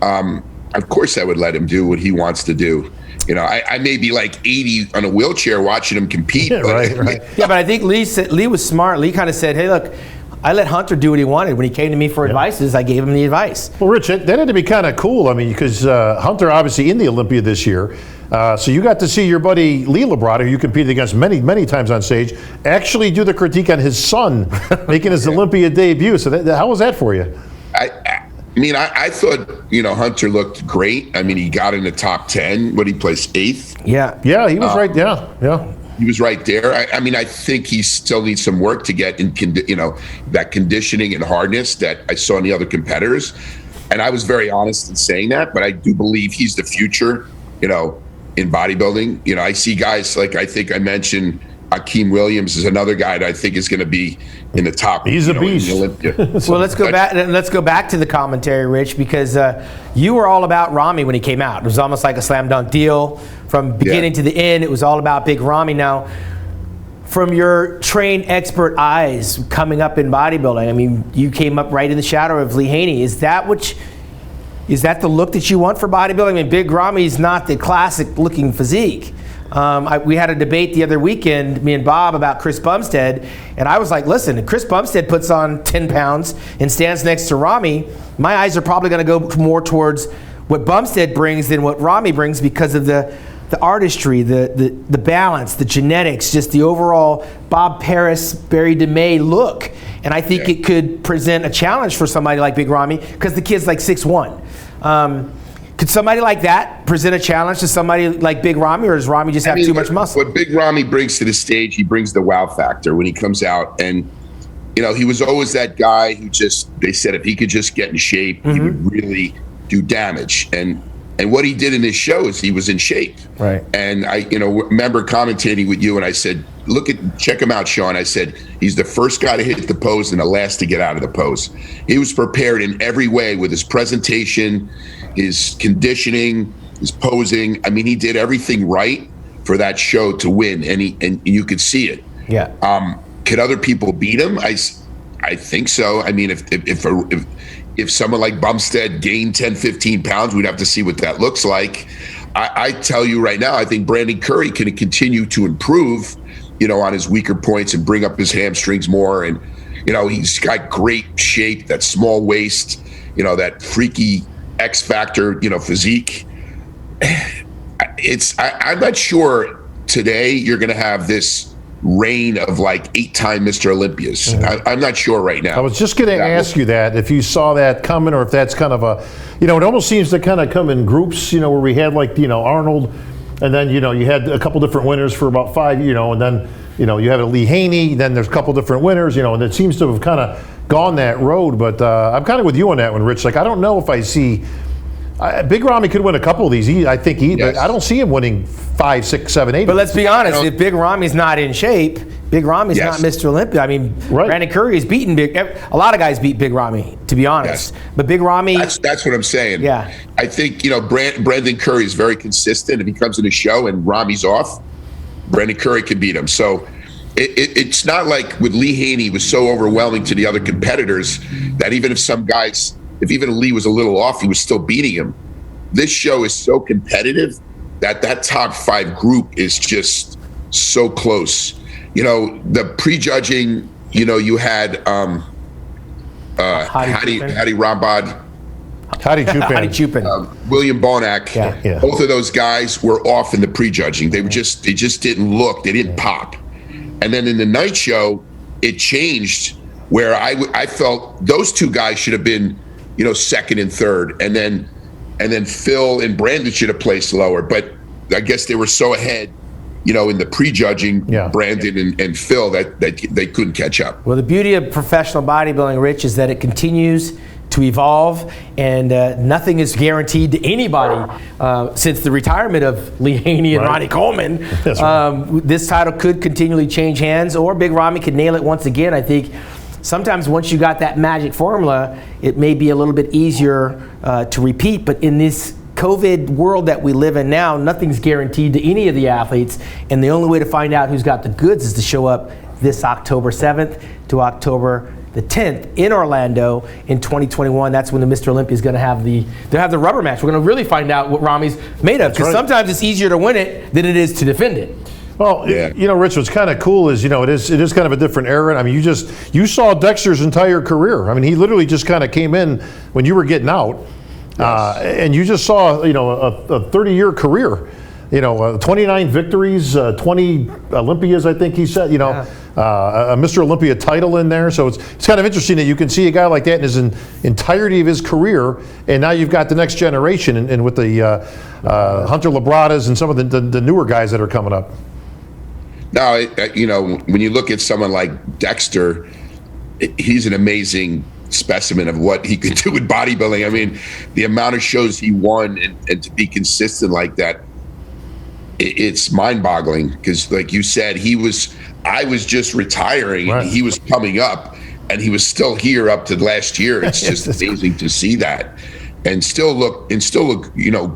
C: Of course I would let him do what he wants to do. I may be like 80 on a wheelchair watching him compete.
B: Yeah, right.
A: Yeah, but I think Lee was smart. Lee kind of said, hey, look, I let Hunter do what he wanted. When he came to me for advice, I gave him the advice.
B: Well, Rich, that had to be kind of cool. Because Hunter obviously in the Olympia this year. So you got to see your buddy Lee Labrada, who you competed against many, many times on stage, actually do the critique on his son making his Olympia debut. So how was that for you?
C: I thought, Hunter looked great. He got in the top 10. He placed 8th?
A: Yeah.
B: Yeah, he was right. Yeah.
C: He was right there. I think he still needs some work to get in, that conditioning and hardness that I saw in the other competitors. And I was very honest in saying that, but I do believe he's the future, in bodybuilding. I see guys like, I think I mentioned Akeem Williams is another guy that I think is going to be in the top.
B: He's a beast.
A: Well, let's go back to the commentary, Rich, because you were all about Ramy when he came out. It was almost like a slam dunk deal from beginning to the end. It was all about Big Ramy. Now, from your trained expert eyes coming up in bodybuilding, you came up right in the shadow of Lee Haney. Is that the look that you want for bodybuilding? Big Ramy's not the classic looking physique. We had a debate the other weekend, me and Bob, about Chris Bumstead, and I was like, listen, if Chris Bumstead puts on 10 pounds and stands next to Ramy, my eyes are probably going to go more towards what Bumstead brings than what Ramy brings because of the artistry, the balance, the genetics, just the overall Bob Paris, Barry DeMay look. And I think it could present a challenge for somebody like Big Ramy because the kid's like 6'1". Could somebody like that present a challenge to somebody like Big Ramy, or does Ramy just have too much muscle?
C: What Big Ramy brings to the stage, he brings the wow factor when he comes out. And, he was always that guy who they said if he could just get in shape, he would really do damage. And And what he did in his show is he was in shape.
A: Right.
C: And I, remember commentating with you, and I said, check him out, Sean. I said, he's the first guy to hit the pose and the last to get out of the pose. He was prepared in every way with his presentation, his conditioning, his posing. I mean, he did everything right for that show to win, and you could see it.
A: Yeah.
C: Could other people beat him? I think so. I mean, if someone like Bumstead gained 10, 15 pounds, we'd have to see what that looks like. I tell you right now, I think Brandon Curry can continue to improve, on his weaker points and bring up his hamstrings more. And, he's got great shape, that small waist, that freaky X factor, physique. I'm not sure today you're going to have this reign of like 8-time Mr. Olympias.
B: Mm-hmm.
C: I'm not sure right now.
B: I was just going to ask you that, if you saw that coming, or if that's kind of a, it almost seems to kind of come in groups, where we had like, Arnold, and then, you had a couple different winners for about 5, and then, you have a Lee Haney, then there's a couple different winners, and it seems to have kind of gone that road. But I'm kind of with you on that one, Rich. Like, I don't know if I see, Big Ramy could win a couple of these. But I don't see him winning 5, 6, 7, 8.
A: But let's be honest, if Big Ramy's not in shape, Big Ramy's not Mr. Olympia. I mean,
B: right.
A: Brandon Curry has beaten a lot of guys beat Big Ramy, to be honest.
C: Yes.
A: But Big Ramy.
C: That's what I'm saying.
A: Yeah.
C: I think, Brandon Curry is very consistent. If he comes in the show and Ramy's off, Brandon Curry can beat him. So it's not like with Lee Haney was so overwhelming to the other competitors that even if even Lee was a little off, he was still beating him. This show is so competitive that top 5 group is just so close. The prejudging, you had Hadi Rambod,
B: Hadi
A: Chupin.
C: William Bonac.
A: Yeah.
C: Both of those guys were off in the prejudging. They just didn't look. They didn't pop. And then in the night show, it changed where I felt those two guys should have been, second and third, and then Phil and Brandon should have placed lower. But I guess they were so ahead, in the prejudging, Brandon and Phil, that they couldn't catch up.
A: Well, the beauty of professional bodybuilding, Rich, is that it continues to evolve, and nothing is guaranteed to anybody. Since the retirement of Lee Haney and Ronnie Coleman, this title could continually change hands, or Big Ramy could nail it once again. I think sometimes once you got that magic formula, it may be a little bit easier to repeat. But in this COVID world that we live in now, nothing's guaranteed to any of the athletes, and the only way to find out who's got the goods is to show up this October 7th to October the 10th in Orlando in 2021. That's when the Mr. Olympia is going to have the rubber match. We're going to really find out what Ramy's made of, because sometimes it's easier to win it than it is to defend it.
B: Well, Rich, what's kind of cool is, it is kind of a different era. I mean, you saw Dexter's entire career. I mean, he literally just kind of came in when you were getting out, and you just saw, a 30-year career. 29 victories, 20 Olympias, I think he said, a Mr. Olympia title in there. So it's kind of interesting that you can see a guy like that in his entirety of his career, and now you've got the next generation, and with the Hunter Labradas and some of the newer guys that are coming up.
C: No, when you look at someone like Dexter, he's an amazing specimen of what he could do with bodybuilding. I mean, the amount of shows he won and to be consistent like that, it's mind-boggling, because like you said, I was just retiring, and he was coming up, and he was still here up to last year. It's just amazing to see that, and still look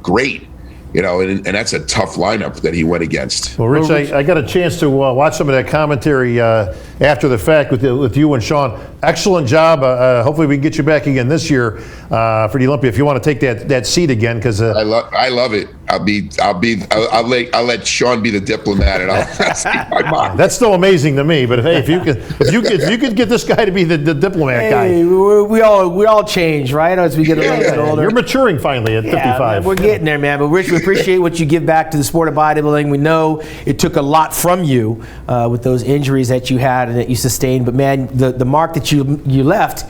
C: great. And that's a tough lineup that he went against.
B: Well, Rich, I got a chance to watch some of that commentary after the fact with you and Sean. Excellent job. Hopefully we can get you back again this year for the Olympia if you want to take that seat again. Because
C: I love it. I'll let Sean be the diplomat, and I'll speak my mind.
B: That's still amazing to me. But hey, if you could get this guy to be the diplomat guy,
A: we all change, right, as we get a little bit older.
B: You're maturing finally at 55.
A: Man, we're getting there, man. But Rich, we appreciate what you give back to the sport of bodybuilding. We know it took a lot from you with those injuries that you had and that you sustained. But man, the mark that you left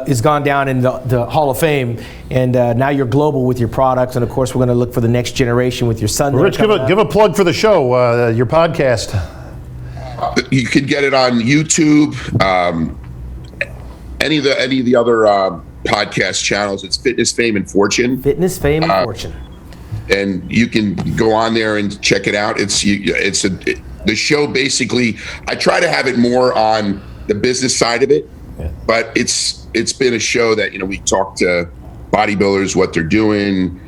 A: is gone down in the Hall of Fame, and now you're global with your products. And of course, we're going to look for the next generation with your son.
B: Well, Rich, give a plug for the show, your podcast.
C: You can get it on YouTube, any of the other podcast channels. It's Fitness, Fame, and Fortune.
A: Fitness, Fame, and Fortune.
C: and you can go on there and check it out. The show basically, I try to have it more on the business side of it, but it's been a show that, we talk to bodybuilders, what they're doing,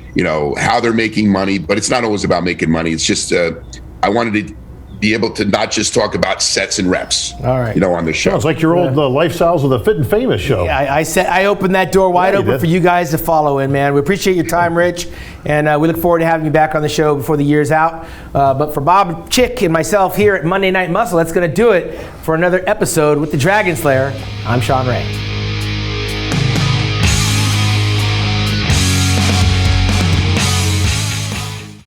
C: how they're making money, but it's not always about making money. It's just, I wanted to be able to not just talk about sets and reps,
A: all right,
C: on the show.
B: Sounds like your old Lifestyles of the Fit and Famous show.
A: Yeah, I opened that door wide open for you guys to follow in, man. We appreciate your time, Rich, and we look forward to having you back on the show before the year's out. But for Bob Chick and myself here at Monday Night Muscle, that's going to do it for another episode with the Dragon Slayer. I'm Sean Ray.